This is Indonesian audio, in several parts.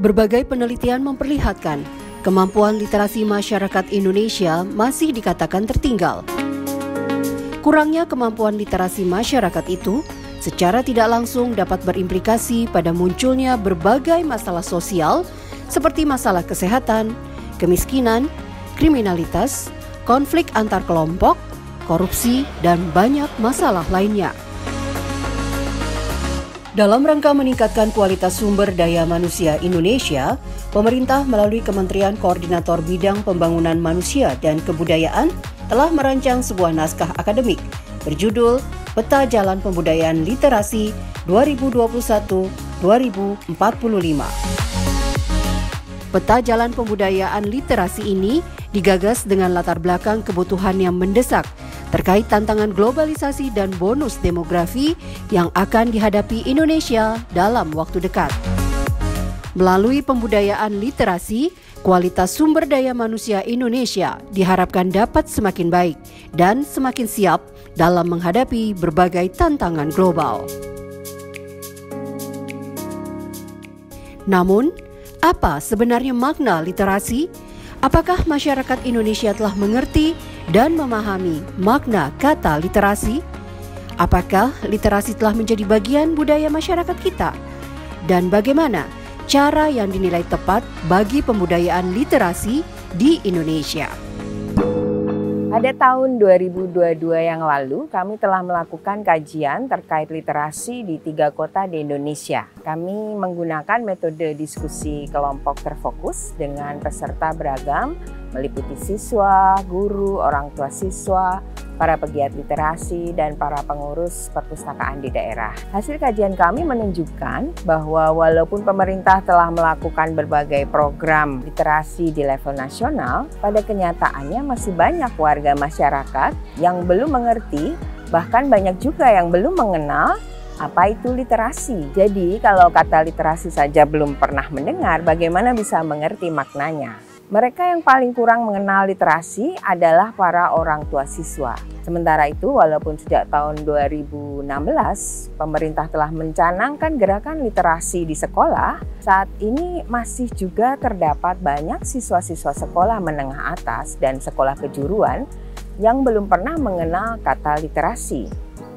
Berbagai penelitian memperlihatkan kemampuan literasi masyarakat Indonesia masih dikatakan tertinggal. Kurangnya kemampuan literasi masyarakat itu secara tidak langsung dapat berimplikasi pada munculnya berbagai masalah sosial seperti masalah kesehatan, kemiskinan, kriminalitas, konflik antar kelompok, korupsi, dan banyak masalah lainnya. Dalam rangka meningkatkan kualitas sumber daya manusia Indonesia, pemerintah melalui Kementerian Koordinator Bidang Pembangunan Manusia dan Kebudayaan telah merancang sebuah naskah akademik berjudul Peta Jalan Pembudayaan Literasi 2021-2045. Peta Jalan Pembudayaan Literasi ini digagas dengan latar belakang kebutuhan yang mendesak terkait tantangan globalisasi dan bonus demografi yang akan dihadapi Indonesia dalam waktu dekat. Melalui pembudayaan literasi, kualitas sumber daya manusia Indonesia diharapkan dapat semakin baik dan semakin siap dalam menghadapi berbagai tantangan global. Namun, apa sebenarnya makna literasi? Apakah masyarakat Indonesia telah mengerti dan memahami makna kata literasi? Apakah literasi telah menjadi bagian budaya masyarakat kita? Dan bagaimana cara yang dinilai tepat bagi pembudayaan literasi di Indonesia? Pada tahun 2022 yang lalu, kami telah melakukan kajian terkait literasi di 3 kota di Indonesia. Kami menggunakan metode diskusi kelompok terfokus dengan peserta beragam, meliputi siswa, guru, orang tua siswa, para pegiat literasi, dan para pengurus perpustakaan di daerah. Hasil kajian kami menunjukkan bahwa walaupun pemerintah telah melakukan berbagai program literasi di level nasional, pada kenyataannya masih banyak warga masyarakat yang belum mengerti, bahkan banyak juga yang belum mengenal apa itu literasi. Jadi kalau kata literasi saja belum pernah mendengar, bagaimana bisa mengerti maknanya? Mereka yang paling kurang mengenal literasi adalah para orang tua siswa. Sementara itu, walaupun sejak tahun 2016 pemerintah telah mencanangkan gerakan literasi di sekolah, saat ini masih juga terdapat banyak siswa-siswa sekolah menengah atas dan sekolah kejuruan yang belum pernah mengenal kata literasi.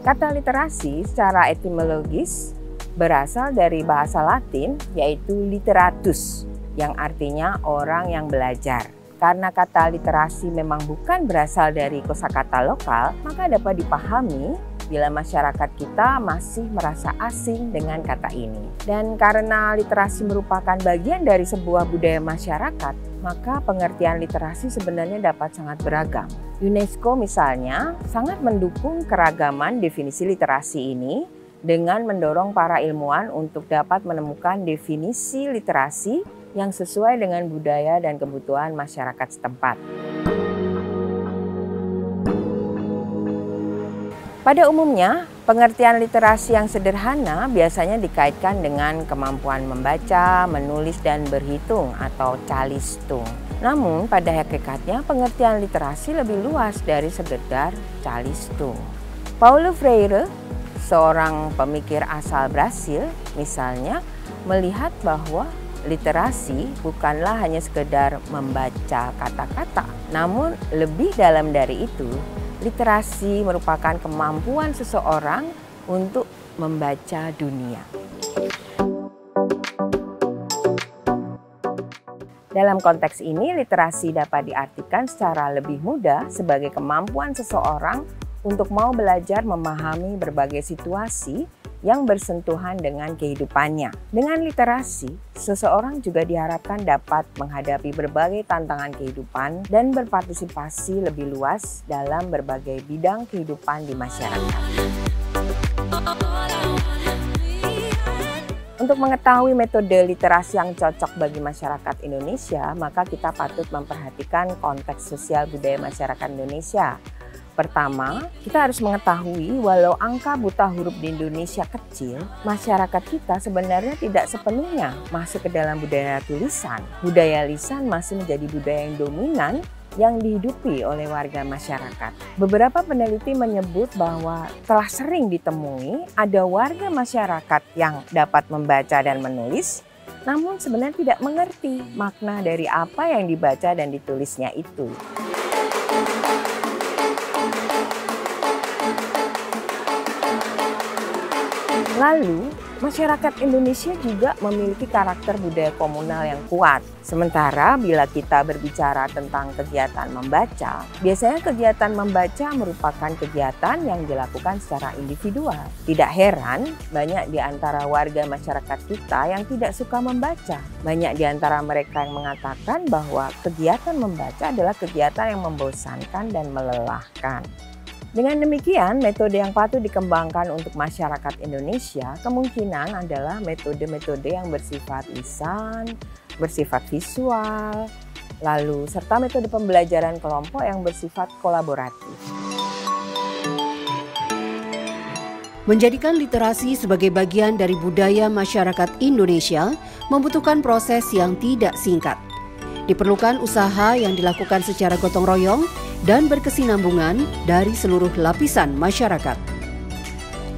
Kata literasi secara etimologis berasal dari bahasa Latin yaitu literatus, yang artinya orang yang belajar. Karena kata literasi memang bukan berasal dari kosakata lokal, maka dapat dipahami bila masyarakat kita masih merasa asing dengan kata ini. Dan karena literasi merupakan bagian dari sebuah budaya masyarakat, maka pengertian literasi sebenarnya dapat sangat beragam. UNESCO misalnya sangat mendukung keragaman definisi literasi ini dengan mendorong para ilmuwan untuk dapat menemukan definisi literasi yang sesuai dengan budaya dan kebutuhan masyarakat setempat. Pada umumnya, pengertian literasi yang sederhana biasanya dikaitkan dengan kemampuan membaca, menulis, dan berhitung atau calistung. Namun, pada hakikatnya pengertian literasi lebih luas dari sekedar calistung. Paulo Freire, seorang pemikir asal Brasil, misalnya, melihat bahwa literasi bukanlah hanya sekedar membaca kata-kata, namun lebih dalam dari itu, literasi merupakan kemampuan seseorang untuk membaca dunia. Dalam konteks ini, literasi dapat diartikan secara lebih mudah sebagai kemampuan seseorang untuk mau belajar memahami berbagai situasi yang bersentuhan dengan kehidupannya. Dengan literasi, seseorang juga diharapkan dapat menghadapi berbagai tantangan kehidupan dan berpartisipasi lebih luas dalam berbagai bidang kehidupan di masyarakat. Untuk mengetahui metode literasi yang cocok bagi masyarakat Indonesia, maka kita patut memperhatikan konteks sosial budaya masyarakat Indonesia. Pertama, kita harus mengetahui walau angka buta huruf di Indonesia kecil, masyarakat kita sebenarnya tidak sepenuhnya masuk ke dalam budaya tulisan. Budaya lisan masih menjadi budaya yang dominan yang dihidupi oleh warga masyarakat. Beberapa peneliti menyebut bahwa telah sering ditemui ada warga masyarakat yang dapat membaca dan menulis, namun sebenarnya tidak mengerti makna dari apa yang dibaca dan ditulisnya itu. Lalu, masyarakat Indonesia juga memiliki karakter budaya komunal yang kuat. Sementara bila kita berbicara tentang kegiatan membaca, biasanya kegiatan membaca merupakan kegiatan yang dilakukan secara individual. Tidak heran, banyak di antara warga masyarakat kita yang tidak suka membaca. Banyak di antara mereka yang mengatakan bahwa kegiatan membaca adalah kegiatan yang membosankan dan melelahkan. Dengan demikian, metode yang patut dikembangkan untuk masyarakat Indonesia kemungkinan adalah metode-metode yang bersifat lisan, bersifat visual, lalu serta metode pembelajaran kelompok yang bersifat kolaboratif. Menjadikan literasi sebagai bagian dari budaya masyarakat Indonesia membutuhkan proses yang tidak singkat. Diperlukan usaha yang dilakukan secara gotong royong dan berkesinambungan dari seluruh lapisan masyarakat.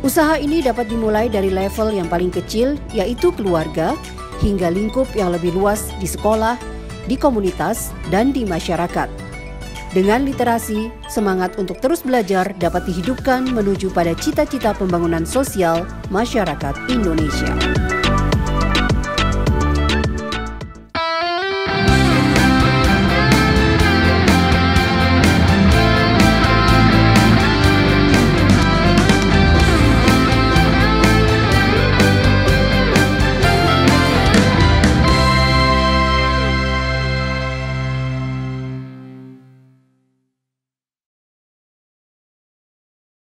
Usaha ini dapat dimulai dari level yang paling kecil, yaitu keluarga, hingga lingkup yang lebih luas di sekolah, di komunitas, dan di masyarakat. Dengan literasi, semangat untuk terus belajar dapat dihidupkan menuju pada cita-cita pembangunan sosial masyarakat Indonesia.